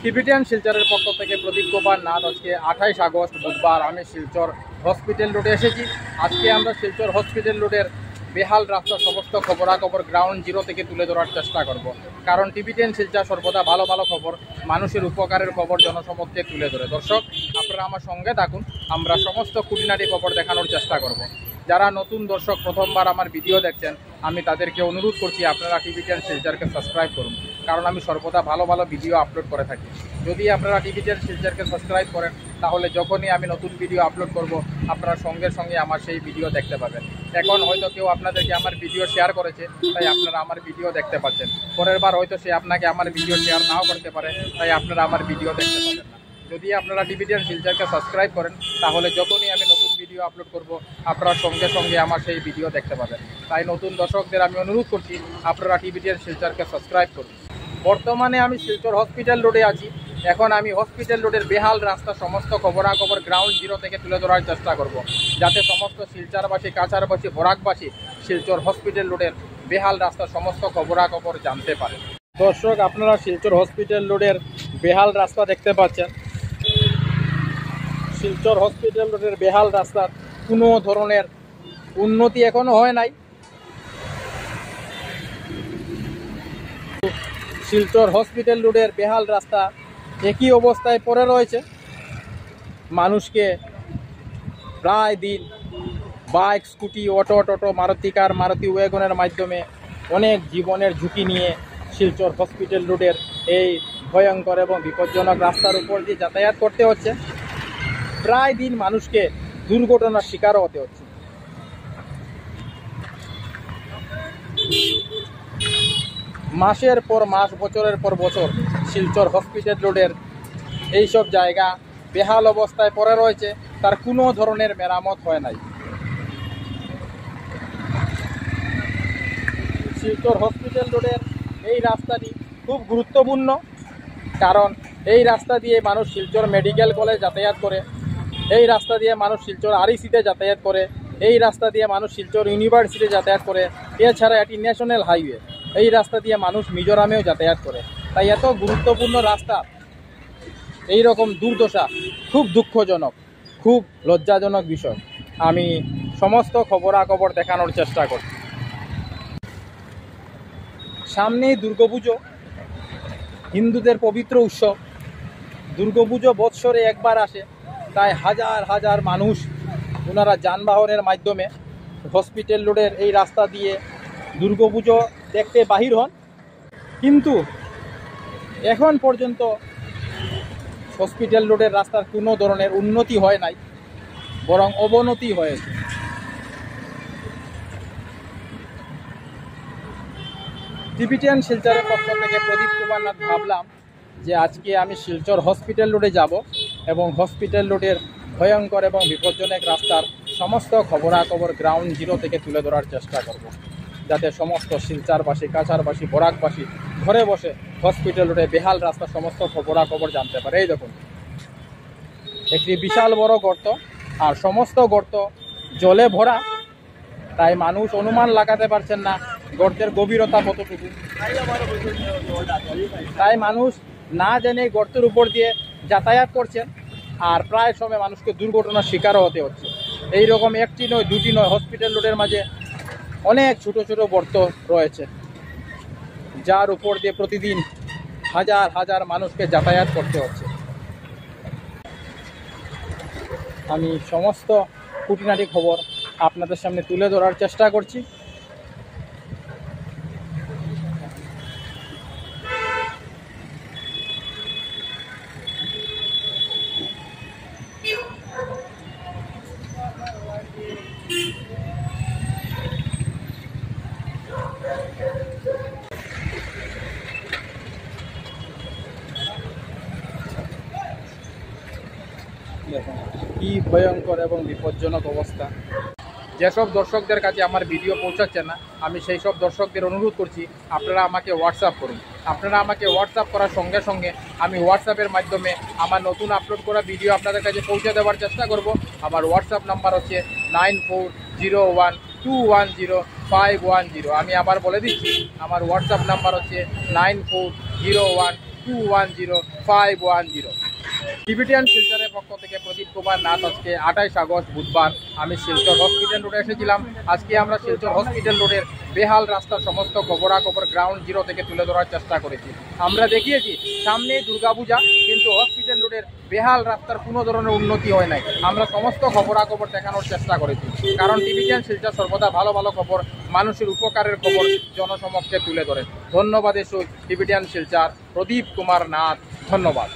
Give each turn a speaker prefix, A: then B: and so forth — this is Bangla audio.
A: টিবিটিয়ান শিলচরের পক্ষ থেকে প্রদীপ কুমার নাথ। আজকে 28 আগস্ট বুধবার আমি শিলচর হসপিটাল রোডে এসেছি। আজকে আমরা শিলচর হসপিটাল রোডের বেহাল রাস্তার সমস্ত খবরাখবর গ্রাউন্ড জিরো থেকে তুলে ধরার চেষ্টা করব। কারণ টিবিটিয়ান শিলচর সর্বদা ভালো ভালো খবর, মানুষের উপকারের খবর জনসমক্ষে তুলে ধরে। দর্শক, আপনারা আমার সঙ্গে থাকুন, আমরা সমস্ত খুঁটিনাটি খবর দেখানোর চেষ্টা করব। যারা নতুন দর্শক প্রথমবার আমার ভিডিও দেখছেন, আমি তাদেরকে অনুরোধ করছি আপনারা টিবিটিয়ান শিলচরকে সাবস্ক্রাইব করুন, কারণ আমি সর্বদা ভালো ভালো ভিডিও আপলোড করে থাকি। যদি আপনারা টিবিটিয়ান শিলচরকে সাবস্ক্রাইব করেন, তাহলে যখনই আমি নতুন ভিডিও আপলোড করব, আপনারা সঙ্গে সঙ্গে আমার সেই ভিডিও দেখতে পাবেন। এখন হয়তো কেউ আপনাদেরকে আমার ভিডিও শেয়ার করেছে, তাই আপনারা আমার ভিডিও দেখতে পাচ্ছেন। পরের বার হয়তো সে আপনাকে আমার ভিডিও শেয়ার নাও করতে পারে, তাই আপনারা আমার ভিডিও দেখতে পাবেন না। যদি আপনারা টিবিটিয়ান শিলচরকে সাবস্ক্রাইব করেন, তাহলে যখনই আমি নতুন ভিডিও আপলোড করব, আপনারা সঙ্গে সঙ্গে আমার সেই ভিডিও দেখতে পাবেন। তাই নতুন দর্শকদের আমি অনুরোধ করছি আপনারা টিবিটিয়ান শিলচরকে সাবস্ক্রাইব করুন। বর্তমানে আমি শিলচর হসপিটাল রোডে আছি। এখন আমি হসপিটাল রোডের বেহাল রাস্তা সমস্ত খবরাখবর গ্রাউন্ড জিরো থেকে তুলে ধরার চেষ্টা করব, যাতে সমস্ত শিলচরবাসী, কাছাড়বাসী, বরাকবাসী শিলচর হসপিটাল রোডের বেহাল রাস্তার সমস্ত খবরাখবর জানতে পারে। দর্শক, আপনারা শিলচর হসপিটাল রোডের বেহাল রাস্তা দেখতে পাচ্ছেন। শিলচর হসপিটাল রোডের বেহাল রাস্তার কোনো ধরনের উন্নতি এখনো হয় নাই। শিলচর হসপিটাল রোডের বেহাল রাস্তা একই অবস্থায় পড়ে রয়েছে। মানুষকে প্রায় দিন বাইক, স্কুটি, অটো, মারুতি কার, মারুতি ওয়াগনের মাধ্যমে অনেক জীবনের ঝুঁকি নিয়ে শিলচর হসপিটাল রোডের এই ভয়ঙ্কর এবং বিপজ্জনক রাস্তার উপর দিয়ে যাতায়াত করতে হচ্ছে। প্রায় দিন মানুষকে দুর্ঘটনার শিকারও হতে হচ্ছে। মাসের পর মাস, বছরের পর বছর শিলচর হসপিটাল রোডের এইসব জায়গা বেহাল অবস্থায় পড়ে রয়েছে, তার কোনো ধরনের মেরামত হয় নাই। শিলচর হসপিটাল রোডের এই রাস্তাটি খুব গুরুত্বপূর্ণ, কারণ এই রাস্তা দিয়ে মানুষ শিলচর মেডিকেল কলেজ যাতায়াত করে, এই রাস্তা দিয়ে মানুষ শিলচর আরইসিতে যাতায়াত করে, এই রাস্তা দিয়ে মানুষ শিলচর ইউনিভার্সিটি যাতায়াত করে। এছাড়া এটি ন্যাশনাল হাইওয়ে, এই রাস্তা দিয়ে মানুষ মিজোরামেও যাতায়াত করে। তাই এত গুরুত্বপূর্ণ রাস্তা এই রকম দুর্দশা খুব দুঃখজনক, খুব লজ্জাজনক বিষয়। আমি সমস্ত খবরাখবর দেখানোর চেষ্টা করছি। সামনেই দুর্গাপুজো, হিন্দুদের পবিত্র উৎসব। দুর্গাপুজো বৎসরে একবার আসে, তাই হাজার হাজার মানুষ ওনারা যানবাহনের মাধ্যমে হসপিটাল রোডের এই রাস্তা দিয়ে দুর্গাপুজো দেখতে বাহির হন। কিন্তু এখন পর্যন্ত হসপিটাল রোডের রাস্তার কোনো ধরনের উন্নতি হয় নাই, বরং অবনতি হয়েছে। টিবিটিয়ান শিলচরের পক্ষ থেকে প্রদীপ কুমার নাথ ভাবলাম যে আজকে আমি শিলচর হসপিটাল রোডে যাব এবং হসপিটাল রোডের ভয়ঙ্কর এবং বিপজ্জনক রাস্তার সমস্ত খবরাখবর গ্রাউন্ড জিরো থেকে তুলে ধরার চেষ্টা করব, যাতে সমস্ত শিলচরবাসী, কাছাড়বাসী, বরাকবাসী ঘরে বসে হসপিটাল রোডে বেহাল রাস্তার সমস্ত খবরাখবর জানতে পারে। এই দেখুন, একটি বিশাল বড় গর্ত, আর সমস্ত গর্ত জলে ভরা, তাই মানুষ অনুমান লাগাতে পারছেন না গর্তের গভীরতা কতটুকু। তাই মানুষ না জেনে গর্তের উপর দিয়ে যাতায়াত করছেন, আর প্রায় সময় মানুষকে দুর্ঘটনার শিকারও হতে হচ্ছে। এইরকম একটি নয়, দুটি নয়, হসপিটাল রোডের মাঝে অনেক ছোট ছোট গর্ত রয়েছে, যার উপর দিয়ে প্রতিদিন হাজার হাজার মানুষকে যাতায়াত করতে হচ্ছে। আমি সমস্ত খুঁটিনাটি খবর আপনাদের সামনে তুলে ধরার চেষ্টা করছি। কি ভয়ঙ্কর এবং বিপজ্জনক অবস্থা। যেসব দর্শকদের কাছে আমার ভিডিও পৌঁছাচ্ছে না, আমি সেই সব দর্শকদের অনুরোধ করছি আপনারা আমাকে হোয়াটসঅ্যাপ করুন। আপনারা আমাকে হোয়াটসঅ্যাপ করার সঙ্গে সঙ্গে আমি হোয়াটসঅ্যাপের মাধ্যমে আমার নতুন আপলোড করা ভিডিও আপনাদের কাছে পৌঁছে দেওয়ার চেষ্টা করব। আমার হোয়াটসঅ্যাপ নাম্বার হচ্ছে 9401210510। আমি আবার বলে দিচ্ছি, আমার হোয়াটসঅ্যাপ নাম্বার হচ্ছে 9401 210510। টিবিটিয়ান শিলচরের পক্ষ থেকে প্রদীপ কুমার নাথ। আজকে 28 আগস্ট বুধবার আমি শিলচর হসপিটাল রোডে এসেছিলাম। আজকে আমরা শিলচর হসপিটাল রোডের বেহাল রাস্তার সমস্ত খবরাখবর গ্রাউন্ড জিরো থেকে তুলে ধরার চেষ্টা করেছি। আমরা দেখিয়েছি সামনে দুর্গাপূজা, কিন্তু হসপিটাল রোডের বেহাল রাস্তার কোনো ধরনের উন্নতি হয় নাই। আমরা সমস্ত খবরাখবর দেখানোর চেষ্টা করেছি, কারণ টিবিটিয়ান শিলচর সর্বদা ভালো ভালো খবর, মানুষের উপকারের খবর জনসমক্ষে তুলে ধরে। ধন্যবাদ এসু টিবিটিয়ান শিলচর প্রদীপ কুমার নাথ, ধন্যবাদ।